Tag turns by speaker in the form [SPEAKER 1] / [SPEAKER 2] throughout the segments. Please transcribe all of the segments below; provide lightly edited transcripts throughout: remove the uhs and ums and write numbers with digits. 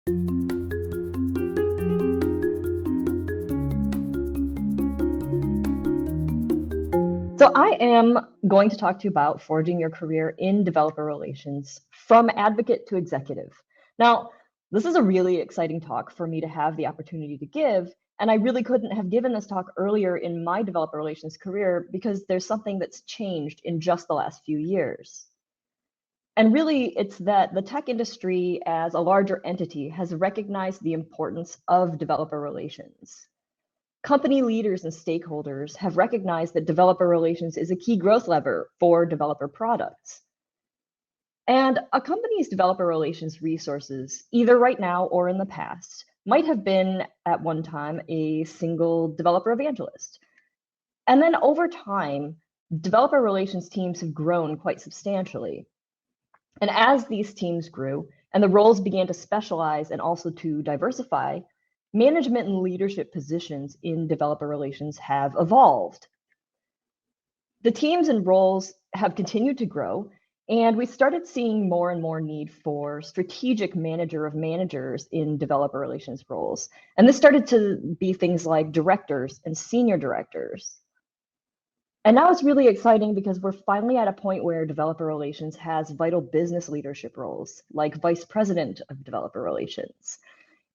[SPEAKER 1] So I am going to talk to you about forging your career in developer relations from advocate to executive. Now, this is a really exciting talk for me to have the opportunity to give, and I really couldn't have given this talk earlier in my developer relations career because there's something that's changed in just the last few years. And really, it's that the tech industry as a larger entity has recognized the importance of developer relations. Company leaders and stakeholders have recognized that developer relations is a key growth lever for developer products. And a company's developer relations resources, either right now or in the past, might have been at one time a single developer evangelist. And then over time, developer relations teams have grown quite substantially. And as these teams grew and the roles began to specialize and also to diversify, management and leadership positions in developer relations have evolved. The teams and roles have continued to grow, and we started seeing more and more need for strategic manager of managers in developer relations roles. And this started to be things like directors and senior directors. And now it's really exciting because we're finally at a point where developer relations has vital business leadership roles, like vice president of developer relations.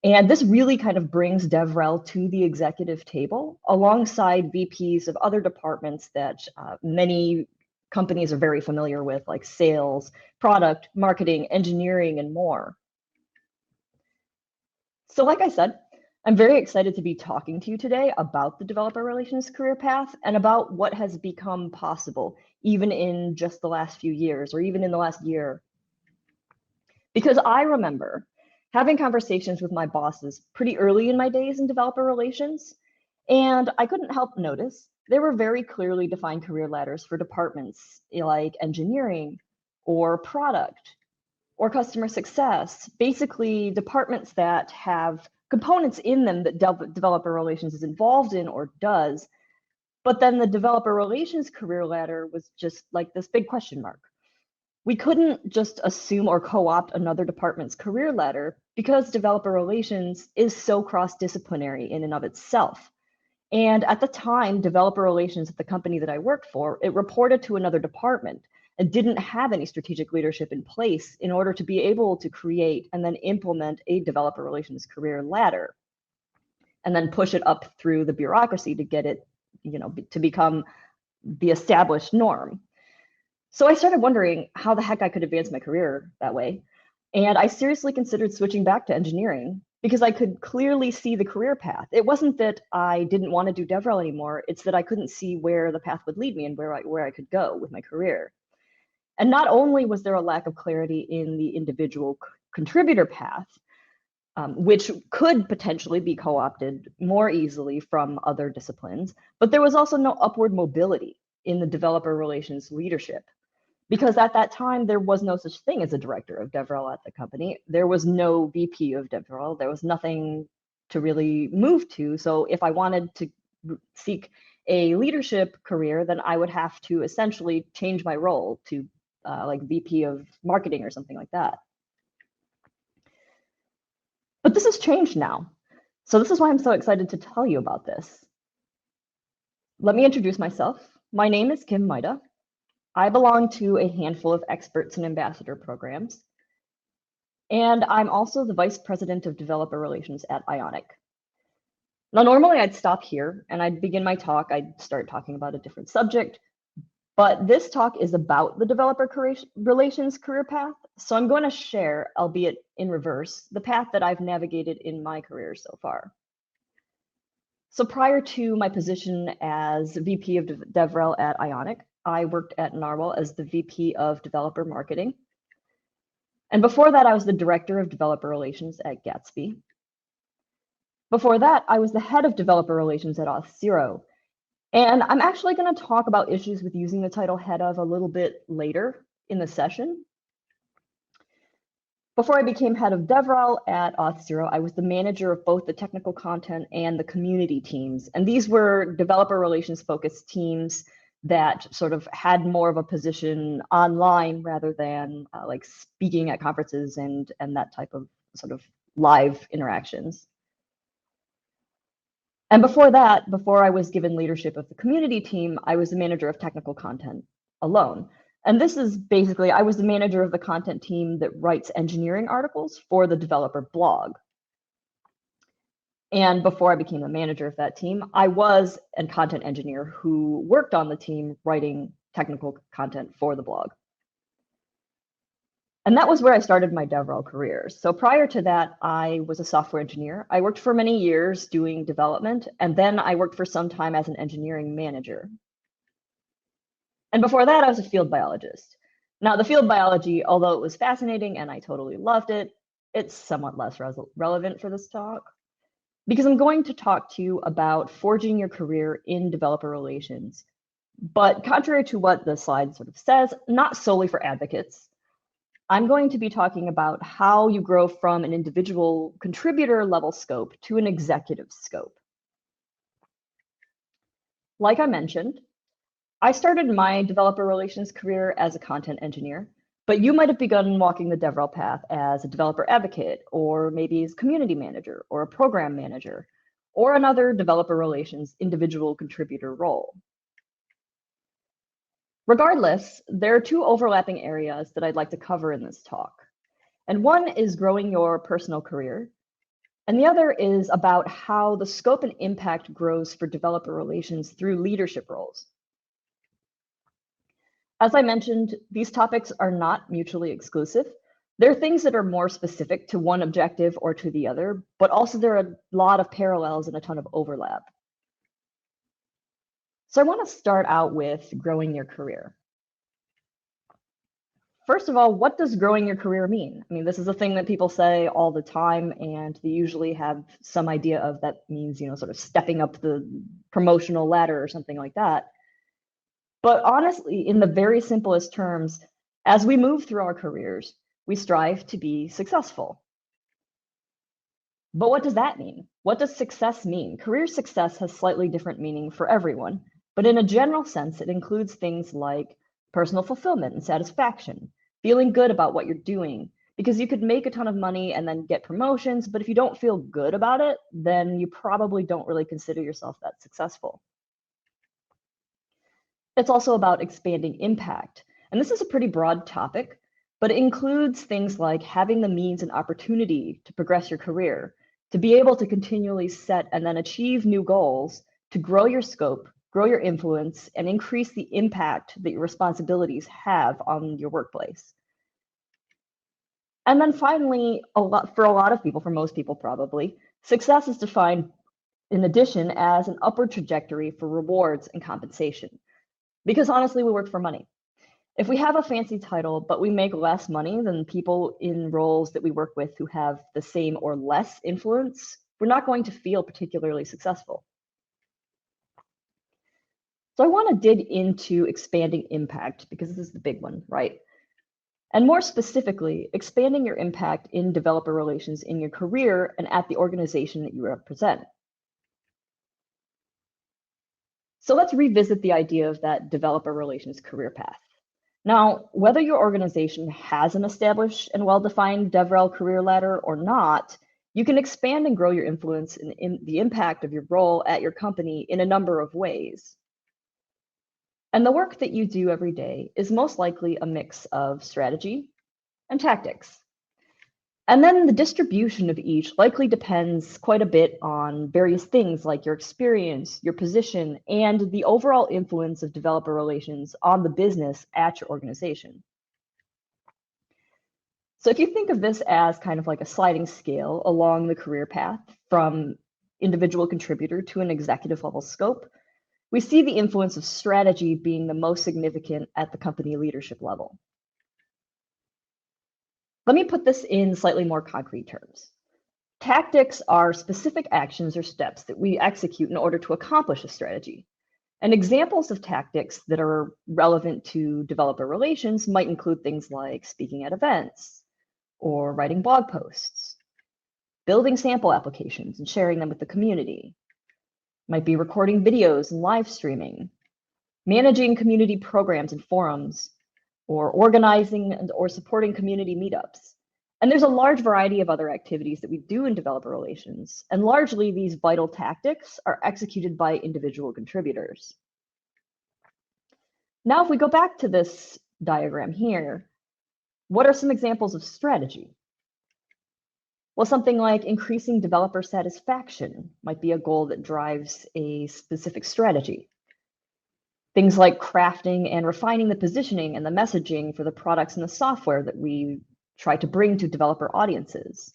[SPEAKER 1] And this really kind of brings DevRel to the executive table alongside VPs of other departments that many companies are very familiar with, like sales, product, marketing, engineering, and more. So like I said, I'm very excited to be talking to you today about the developer relations career path and about what has become possible, even in just the last few years or even in the last year. Because I remember having conversations with my bosses pretty early in my days in developer relations, and I couldn't help notice there were very clearly defined career ladders for departments like engineering or product or customer success, basically departments that have components in them that developer relations is involved in or does, but then the developer relations career ladder was just like this big question mark. We couldn't just assume or co-opt another department's career ladder because developer relations is so cross-disciplinary in and of itself. And at the time, developer relations at the company that I worked for, it reported to another department and didn't have any strategic leadership in place in order to be able to create and then implement a developer relations career ladder and then push it up through the bureaucracy to get it, to become the established norm. So I started wondering how the heck I could advance my career that way. And I seriously considered switching back to engineering because I could clearly see the career path. It wasn't that I didn't want to do DevRel anymore. It's that I couldn't see where the path would lead me and where I could go with my career. And not only was there a lack of clarity in the individual contributor path, which could potentially be co-opted more easily from other disciplines, but there was also no upward mobility in the developer relations leadership. Because at that time, there was no such thing as a director of DevRel at the company. There was no VP of DevRel. There was nothing to really move to. So if I wanted to seek a leadership career, then I would have to essentially change my role to like VP of marketing or something like that. But this has changed now. So this is why I'm so excited to tell you about this. Let me introduce myself. My name is Maida. I belong to a handful of experts and ambassador programs, and I'm also the vice president of developer relations at Ionic. Now, normally I'd stop here and I'd begin my talk. I'd start talking about a different subject, but this talk is about the developer relations career path. So I'm going to share, albeit in reverse, the path that I've navigated in my career so far. So prior to my position as VP of DevRel at Ionic, I worked at Narwhal as the VP of Developer Marketing. And before that, I was the Director of Developer Relations at Gatsby. Before that, I was the Head of Developer Relations at Auth0. And I'm actually going to talk about issues with using the title Head of a little bit later in the session. Before I became Head of DevRel at Auth0, I was the manager of both the technical content and the community teams. And these were developer relations focused teams that sort of had more of a position online rather than like speaking at conferences and that type of sort of live interactions. And before that, before I was given leadership of the community team, I was the manager of technical content alone. And this is basically, I was the manager of the content team that writes engineering articles for the developer blog. And before I became the manager of that team, I was a content engineer who worked on the team writing technical content for the blog. And that was where I started my DevRel career. So prior to that, I was a software engineer. I worked for many years doing development, and then I worked for some time as an engineering manager. And before that, I was a field biologist. Now, the field biology, although it was fascinating and I totally loved it, it's somewhat less relevant for this talk, because I'm going to talk to you about forging your career in developer relations. But contrary to what the slide sort of says, not solely for advocates. I'm going to be talking about how you grow from an individual contributor level scope to an executive scope. Like I mentioned, I started my developer relations career as a content engineer, but you might have begun walking the DevRel path as a developer advocate, or maybe as community manager, or a program manager, or another developer relations individual contributor role. Regardless, there are two overlapping areas that I'd like to cover in this talk. And one is growing your personal career, and the other is about how the scope and impact grows for developer relations through leadership roles. As I mentioned, these topics are not mutually exclusive. There are things that are more specific to one objective or to the other, but also there are a lot of parallels and a ton of overlap. So I want to start out with growing your career. First of all, what does growing your career mean? I mean, this is a thing that people say all the time, and they usually have some idea of that means, sort of stepping up the promotional ladder or something like that. But honestly, in the very simplest terms, as we move through our careers, we strive to be successful. But what does that mean? What does success mean? Career success has slightly different meaning for everyone, but in a general sense, it includes things like personal fulfillment and satisfaction, feeling good about what you're doing, because you could make a ton of money and then get promotions, but if you don't feel good about it, then you probably don't really consider yourself that successful. It's also about expanding impact. And this is a pretty broad topic, but it includes things like having the means and opportunity to progress your career, to be able to continually set and then achieve new goals, to grow your scope, grow your influence, and increase the impact that your responsibilities have on your workplace. And then finally, for a lot of people, for most people probably, success is defined in addition as an upward trajectory for rewards and compensation. Because honestly, we work for money. If we have a fancy title, but we make less money than people in roles that we work with who have the same or less influence, we're not going to feel particularly successful. So I want to dig into expanding impact because this is the big one, right? And more specifically, expanding your impact in developer relations in your career and at the organization that you represent. So let's revisit the idea of that developer relations career path. Now, whether your organization has an established and well-defined DevRel career ladder or not, you can expand and grow your influence in the impact of your role at your company in a number of ways. And the work that you do every day is most likely a mix of strategy and tactics. And then the distribution of each likely depends quite a bit on various things like your experience, your position, and the overall influence of developer relations on the business at your organization. So if you think of this as kind of like a sliding scale along the career path from individual contributor to an executive level scope, we see the influence of strategy being the most significant at the company leadership level. Let me put this in slightly more concrete terms. Tactics are specific actions or steps that we execute in order to accomplish a strategy. And examples of tactics that are relevant to developer relations might include things like speaking at events, or writing blog posts, building sample applications and sharing them with the community, might be recording videos and live streaming, managing community programs and forums, or organizing or supporting community meetups. And there's a large variety of other activities that we do in developer relations, and largely these vital tactics are executed by individual contributors. Now, if we go back to this diagram here, what are some examples of strategy? Well, something like increasing developer satisfaction might be a goal that drives a specific strategy. Things like crafting and refining the positioning and the messaging for the products and the software that we try to bring to developer audiences.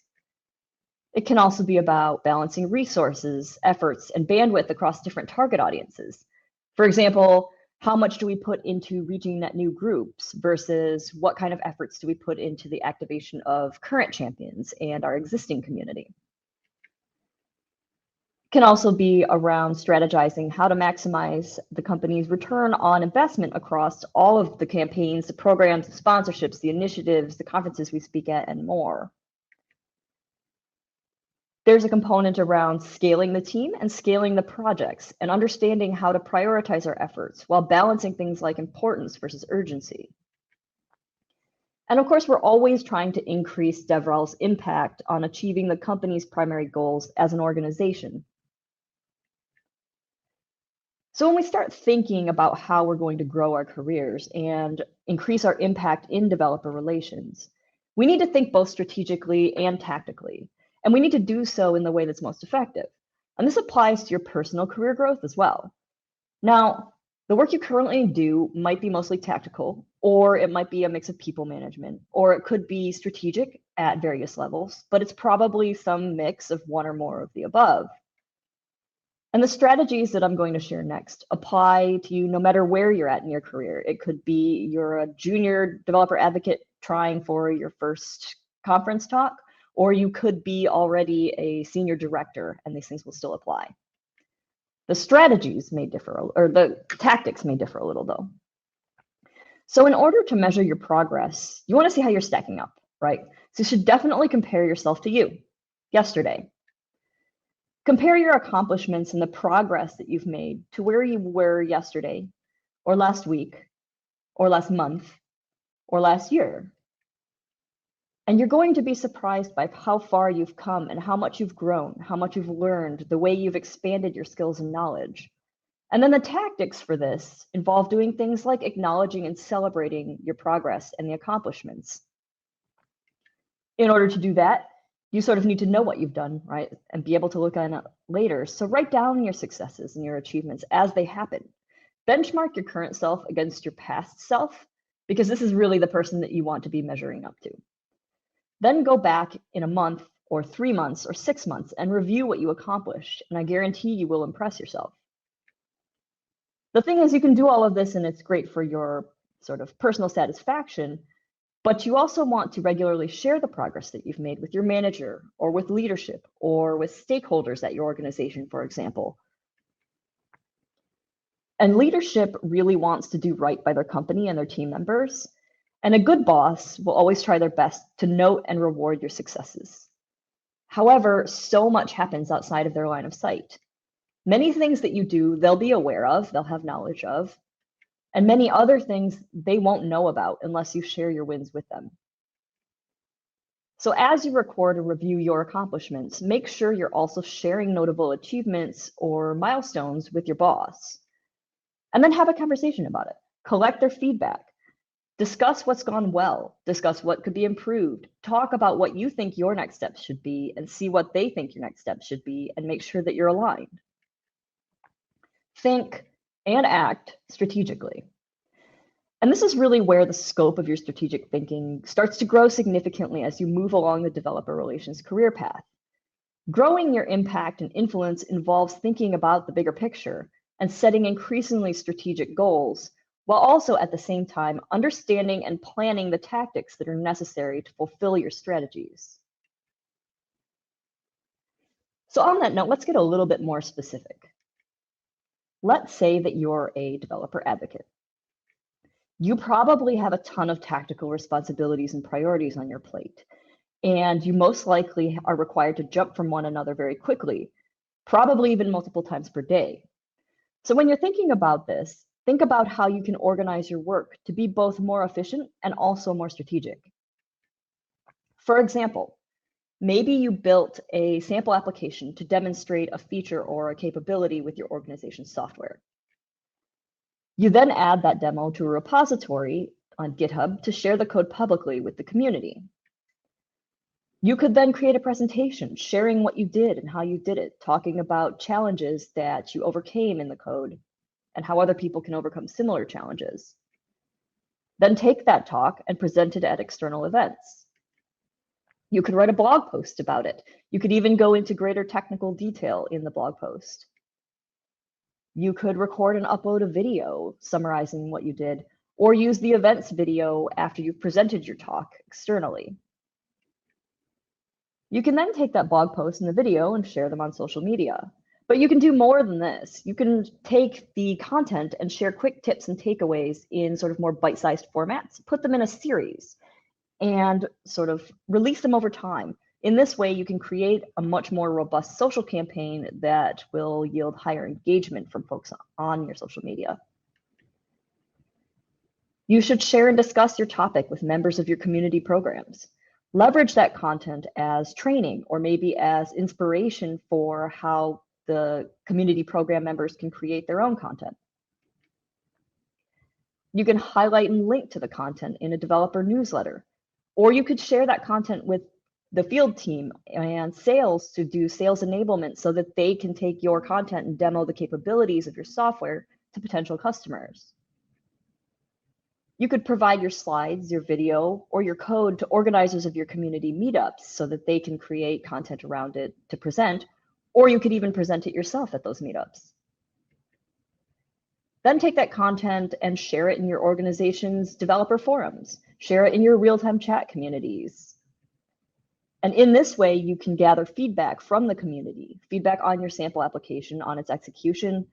[SPEAKER 1] It can also be about balancing resources, efforts, and bandwidth across different target audiences. For example, how much do we put into reaching net new groups versus what kind of efforts do we put into the activation of current champions and our existing community? Can also be around strategizing how to maximize the company's return on investment across all of the campaigns, the programs, the sponsorships, the initiatives, the conferences we speak at, and more. There's a component around scaling the team and scaling the projects and understanding how to prioritize our efforts while balancing things like importance versus urgency. And of course, we're always trying to increase DevRel's impact on achieving the company's primary goals as an organization. So when we start thinking about how we're going to grow our careers and increase our impact in developer relations, we need to think both strategically and tactically, and we need to do so in the way that's most effective. And this applies to your personal career growth as well. Now, the work you currently do might be mostly tactical, or it might be a mix of people management, or it could be strategic at various levels, but it's probably some mix of one or more of the above. And the strategies that I'm going to share next apply to you no matter where you're at in your career. It could be you're a junior developer advocate trying for your first conference talk, or you could be already a senior director, and these things will still apply. The strategies may differ, or the tactics may differ a little though. So in order to measure your progress, you want to see how you're stacking up, right? So you should definitely compare yourself to you yesterday. Compare your accomplishments and the progress that you've made to where you were yesterday, or last week, or last month, or last year. And you're going to be surprised by how far you've come and how much you've grown, how much you've learned, the way you've expanded your skills and knowledge. And then the tactics for this involve doing things like acknowledging and celebrating your progress and the accomplishments. In order to do that, you sort of need to know what you've done, right? And be able to look at it later. So write down your successes and your achievements as they happen. Benchmark your current self against your past self, because this is really the person that you want to be measuring up to. Then go back in a month or 3 months or 6 months and review what you accomplished, and I guarantee you will impress yourself. The thing is, you can do all of this and it's great for your sort of personal satisfaction, but you also want to regularly share the progress that you've made with your manager or with leadership or with stakeholders at your organization, for example. And leadership really wants to do right by their company and their team members. And a good boss will always try their best to note and reward your successes. However, so much happens outside of their line of sight. Many things that you do, they'll be aware of, they'll have knowledge of, and many other things they won't know about unless you share your wins with them. So as you record and review your accomplishments, make sure you're also sharing notable achievements or milestones with your boss. And then have a conversation about it. Collect their feedback. Discuss what's gone well. Discuss what could be improved. Talk about what you think your next steps should be and see what they think your next steps should be and make sure that you're aligned. Think and act strategically. And this is really where the scope of your strategic thinking starts to grow significantly as you move along the developer relations career path. Growing your impact and influence involves thinking about the bigger picture and setting increasingly strategic goals, while also at the same time understanding and planning the tactics that are necessary to fulfill your strategies. So on that note, let's get a little bit more specific. Let's say that you're a developer advocate. You probably have a ton of tactical responsibilities and priorities on your plate, and you most likely are required to jump from one another very quickly, probably even multiple times per day. So when you're thinking about this, think about how you can organize your work to be both more efficient and also more strategic. For example, maybe you built a sample application to demonstrate a feature or a capability with your organization's software. You then add that demo to a repository on GitHub to share the code publicly with the community. You could then create a presentation sharing what you did and how you did it, talking about challenges that you overcame in the code and how other people can overcome similar challenges. Then take that talk and present it at external events. You could write a blog post about it. You could even go into greater technical detail in the blog post. You could record and upload a video summarizing what you did, or use the events video after you've presented your talk externally. You can then take that blog post and the video and share them on social media. But you can do more than this. You can take the content and share quick tips and takeaways in sort of more bite-sized formats, put them in a series, and sort of release them over time. In this way, you can create a much more robust social campaign that will yield higher engagement from folks on your social media. You should share and discuss your topic with members of your community programs. Leverage that content as training or maybe as inspiration for how the community program members can create their own content. You can highlight and link to the content in a developer newsletter, or you could share that content with the field team and sales to do sales enablement so that they can take your content and demo the capabilities of your software to potential customers. You could provide your slides, your video, or your code to organizers of your community meetups so that they can create content around it to present, or you could even present it yourself at those meetups. Then take that content and share it in your organization's developer forums, share it in your real-time chat communities. And in this way, you can gather feedback from the community, feedback on your sample application, on its execution,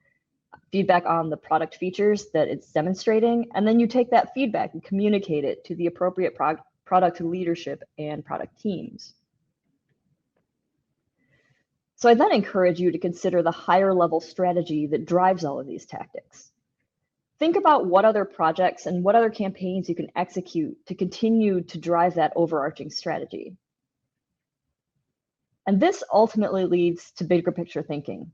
[SPEAKER 1] feedback on the product features that it's demonstrating, and then you take that feedback and communicate it to the appropriate product leadership and product teams. So I then encourage you to consider the higher level strategy that drives all of these tactics. Think about what other projects and what other campaigns you can execute to continue to drive that overarching strategy. And this ultimately leads to bigger picture thinking.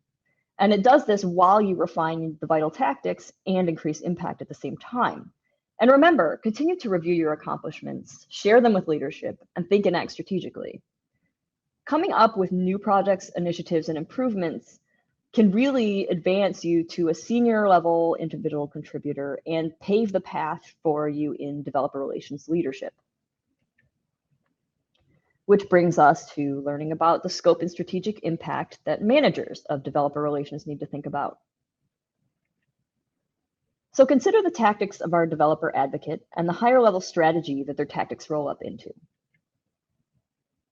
[SPEAKER 1] And it does this while you refine the vital tactics and increase impact at the same time. And remember, continue to review your accomplishments, share them with leadership, and think and act strategically. Coming up with new projects, initiatives, and improvements can really advance you to a senior level individual contributor and pave the path for you in developer relations leadership. Which brings us to learning about the scope and strategic impact that managers of developer relations need to think about. So consider the tactics of our developer advocate and the higher level strategy that their tactics roll up into.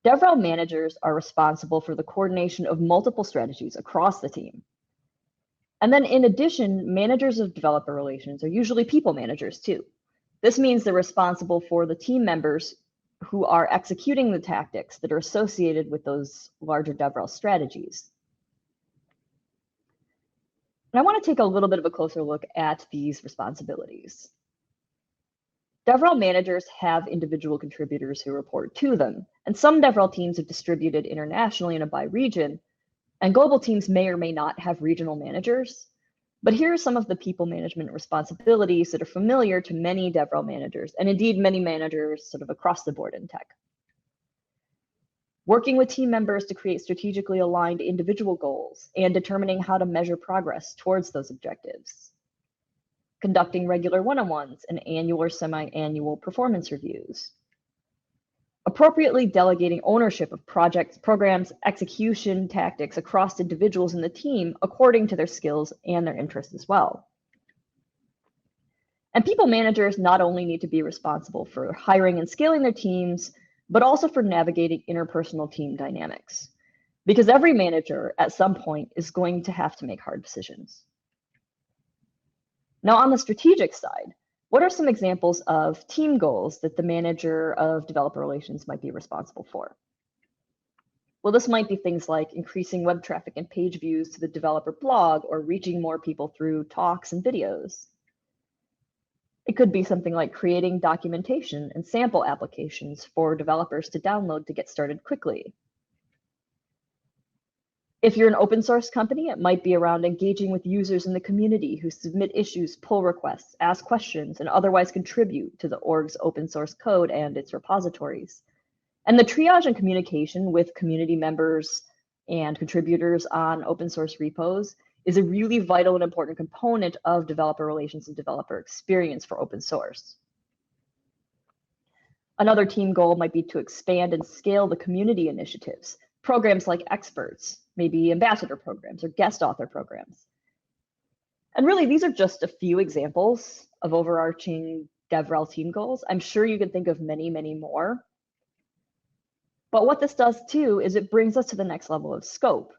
[SPEAKER 1] DevRel managers are responsible for the coordination of multiple strategies across the team. And then in addition, managers of developer relations are usually people managers too. This means they're responsible for the team members who are executing the tactics that are associated with those larger DevRel strategies. And I want to take a little bit of a closer look at these responsibilities. DevRel managers have individual contributors who report to them, and some DevRel teams are distributed internationally in a by region, and global teams may or may not have regional managers. But here are some of the people management responsibilities that are familiar to many DevRel managers, and indeed many managers sort of across the board in tech. Working with team members to create strategically aligned individual goals and determining how to measure progress towards those objectives. Conducting regular one-on-ones and annual or semi-annual performance reviews. Appropriately delegating ownership of projects, programs, execution tactics across individuals in the team according to their skills and their interests as well. And people managers not only need to be responsible for hiring and scaling their teams, but also for navigating interpersonal team dynamics. Because every manager at some point is going to have to make hard decisions. Now on the strategic side, what are some examples of team goals that the manager of developer relations might be responsible for? Well, this might be things like increasing web traffic and page views to the developer blog or reaching more people through talks and videos. It could be something like creating documentation and sample applications for developers to download to get started quickly. If you're an open source company, it might be around engaging with users in the community who submit issues, pull requests, ask questions, and otherwise contribute to the org's open source code and its repositories. And the triage and communication with community members and contributors on open source repos is a really vital and important component of developer relations and developer experience for open source. Another team goal might be to expand and scale the community initiatives, programs like experts, maybe ambassador programs or guest author programs. And really, these are just a few examples of overarching DevRel team goals. I'm sure you can think of many, many more. But what this does too is it brings us to the next level of scope.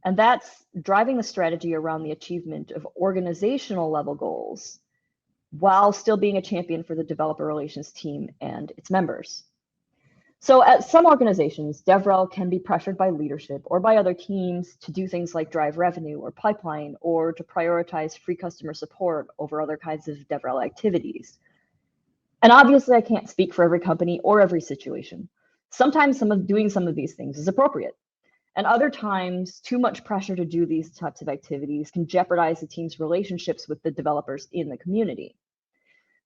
[SPEAKER 1] And that's driving the strategy around the achievement of organizational level goals while still being a champion for the developer relations team and its members. So at some organizations, DevRel can be pressured by leadership or by other teams to do things like drive revenue or pipeline or to prioritize free customer support over other kinds of DevRel activities. And obviously, I can't speak for every company or every situation. Sometimes doing some of these things is appropriate. And other times, too much pressure to do these types of activities can jeopardize the team's relationships with the developers in the community.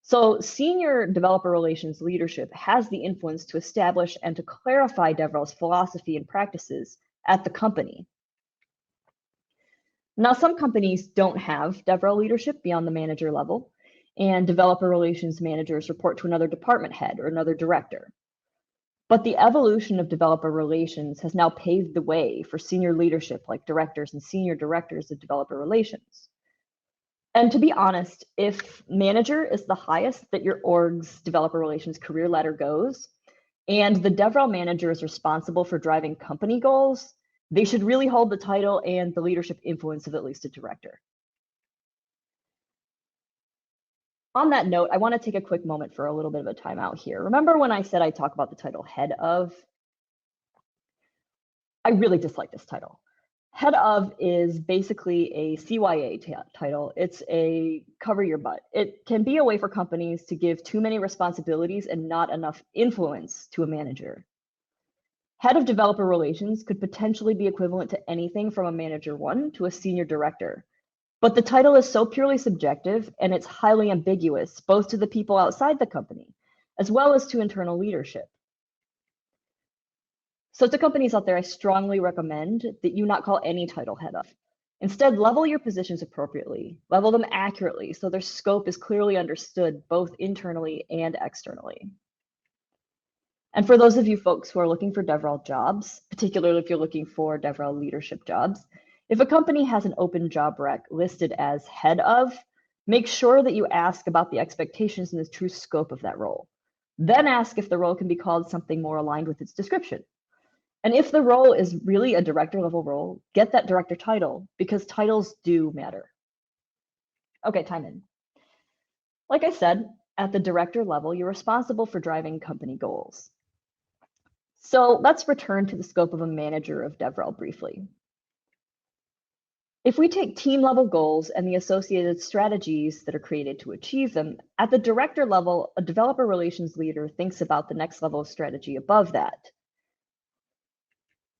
[SPEAKER 1] So senior developer relations leadership has the influence to establish and to clarify DevRel's philosophy and practices at the company. Now, some companies don't have DevRel leadership beyond the manager level, and developer relations managers report to another department head or another director. But the evolution of developer relations has now paved the way for senior leadership like directors and senior directors of developer relations. And to be honest, if manager is the highest that your org's developer relations career ladder goes, and the DevRel manager is responsible for driving company goals, they should really hold the title and the leadership influence of at least a director. On that note, I want to take a quick moment for a little bit of a timeout here. Remember when I said I talk about the title head of? I really dislike this title. Head of is basically a CYA title. It's a cover your butt. It can be a way for companies to give too many responsibilities and not enough influence to a manager. Head of developer relations could potentially be equivalent to anything from a manager 1 to a senior director. But the title is so purely subjective and it's highly ambiguous, both to the people outside the company, as well as to internal leadership. So to companies out there, I strongly recommend that you not call any title head of. Instead, level your positions appropriately, level them accurately so their scope is clearly understood both internally and externally. And for those of you folks who are looking for DevRel jobs, particularly if you're looking for DevRel leadership jobs, if a company has an open job rec listed as head of, make sure that you ask about the expectations and the true scope of that role. Then ask if the role can be called something more aligned with its description. And if the role is really a director level role, get that director title because titles do matter. Okay, time in. Like I said, at the director level, you're responsible for driving company goals. So let's return to the scope of a manager of DevRel briefly. If we take team level goals and the associated strategies that are created to achieve them, at the director level, a developer relations leader thinks about the next level of strategy above that.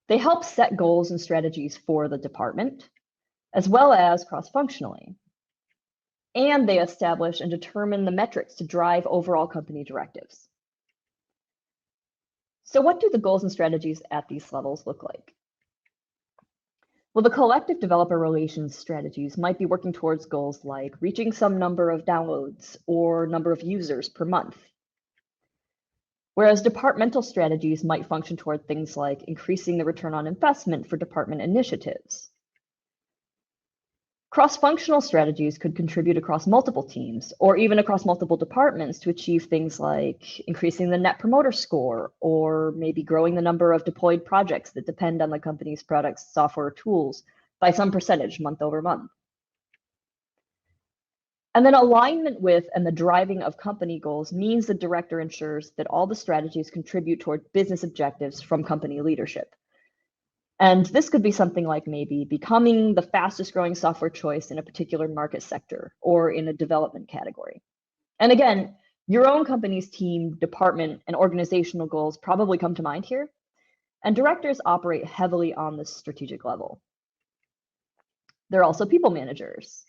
[SPEAKER 1] They help set goals and strategies for the department, as well as cross-functionally. And they establish and determine the metrics to drive overall company directives. So what do the goals and strategies at these levels look like? Well, the collective developer relations strategies might be working towards goals like reaching some number of downloads or number of users per month. Whereas departmental strategies might function toward things like increasing the return on investment for department initiatives. Cross-functional strategies could contribute across multiple teams or even across multiple departments to achieve things like increasing the net promoter score or maybe growing the number of deployed projects that depend on the company's products, software, or tools by some percentage month over month. And then alignment with and the driving of company goals means the director ensures that all the strategies contribute toward business objectives from company leadership. And this could be something like maybe becoming the fastest growing software choice in a particular market sector or in a development category. And again, your own company's team, department, and organizational goals probably come to mind here. And directors operate heavily on this strategic level. They're also people managers.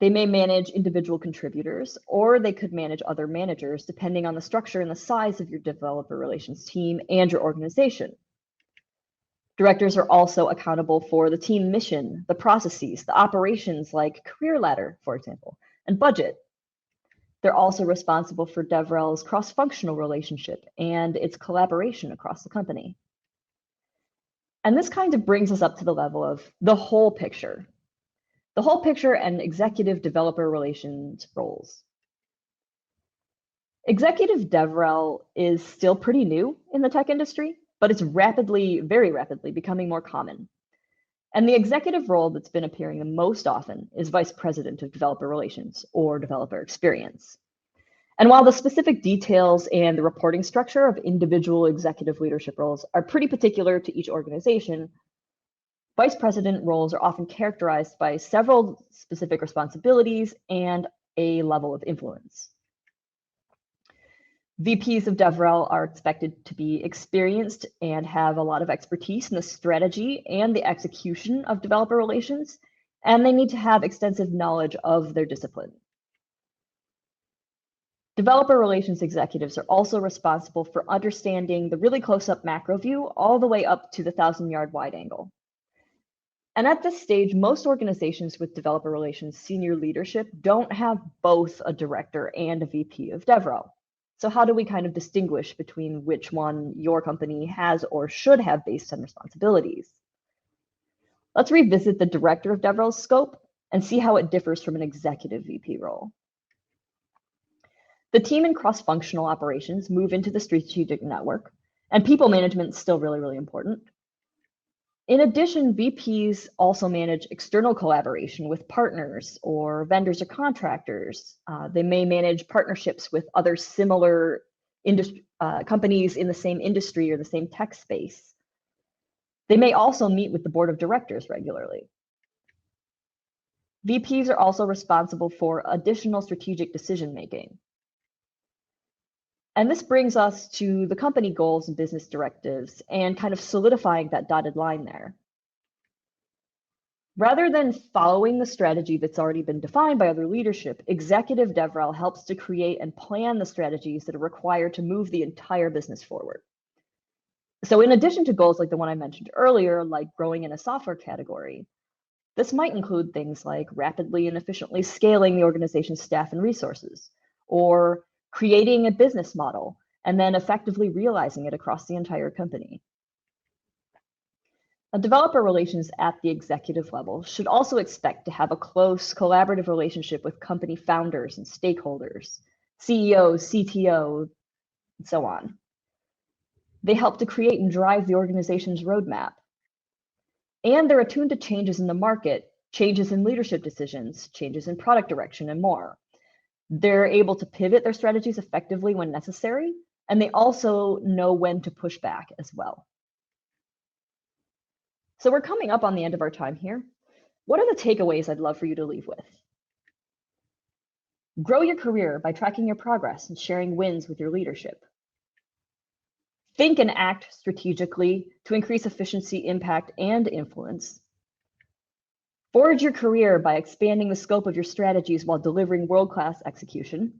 [SPEAKER 1] They may manage individual contributors, or they could manage other managers depending on the structure and the size of your developer relations team and your organization. Directors are also accountable for the team mission, the processes, the operations like career ladder, for example, and budget. They're also responsible for DevRel's cross-functional relationship and its collaboration across the company. And this kind of brings us up to the level of the whole picture and executive developer relations roles. Executive DevRel is still pretty new in the tech industry, but it's very rapidly becoming more common. And the executive role that's been appearing the most often is Vice President of Developer Relations or Developer Experience. And while the specific details and the reporting structure of individual executive leadership roles are pretty particular to each organization, Vice President roles are often characterized by several specific responsibilities and a level of influence. VPs of DevRel are expected to be experienced and have a lot of expertise in the strategy and the execution of developer relations, and they need to have extensive knowledge of their discipline. Developer relations executives are also responsible for understanding the really close-up macro view all the way up to the 1,000-yard wide angle. And at this stage, most organizations with developer relations senior leadership don't have both a director and a VP of DevRel. So how do we kind of distinguish between which one your company has or should have based on responsibilities? Let's revisit the director of DevRel's scope and see how it differs from an executive VP role. The team and cross-functional operations move into the strategic network, and people management is still really, really important. In addition, VPs also manage external collaboration with partners or vendors or contractors. They may manage partnerships with other similar companies in the same industry or the same tech space. They may also meet with the board of directors regularly. VPs are also responsible for additional strategic decision-making. And this brings us to the company goals and business directives and kind of solidifying that dotted line there. Rather than following the strategy that's already been defined by other leadership, executive DevRel helps to create and plan the strategies that are required to move the entire business forward. So in addition to goals like the one I mentioned earlier, like growing in a software category, this might include things like rapidly and efficiently scaling the organization's staff and resources, or creating a business model and then effectively realizing it across the entire company. Now, developer relations at the executive level should also expect to have a close collaborative relationship with company founders and stakeholders, CEOs, CTO, and so on. They help to create and drive the organization's roadmap. And they're attuned to changes in the market, changes in leadership decisions, changes in product direction, and more. They're able to pivot their strategies effectively when necessary, and they also know when to push back as well. So we're coming up on the end of our time here. What are the takeaways I'd love for you to leave with? Grow your career by tracking your progress and sharing wins with your leadership. Think and act strategically to increase efficiency, impact, and influence. Forge your career by expanding the scope of your strategies while delivering world-class execution.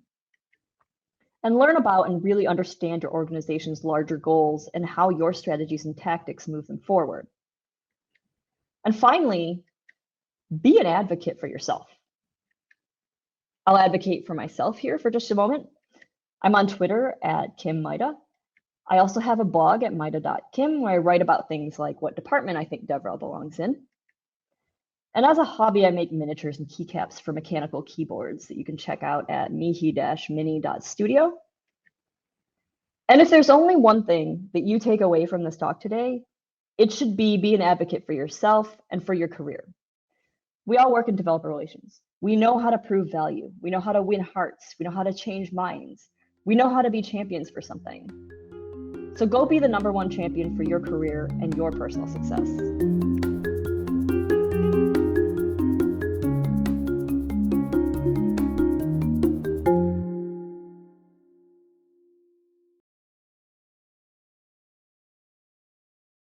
[SPEAKER 1] And learn about and really understand your organization's larger goals and how your strategies and tactics move them forward. And finally, be an advocate for yourself. I'll advocate for myself here for just a moment. I'm on Twitter at Maida. I also have a blog at maida.kim where I write about things like what department I think DevRel belongs in. And as a hobby, I make miniatures and keycaps for mechanical keyboards that you can check out at mihi-mini.studio. And if there's only one thing that you take away from this talk today, it should be an advocate for yourself and for your career. We all work in developer relations. We know how to prove value. We know how to win hearts. We know how to change minds. We know how to be champions for something. So go be the #1 champion for your career and your personal success.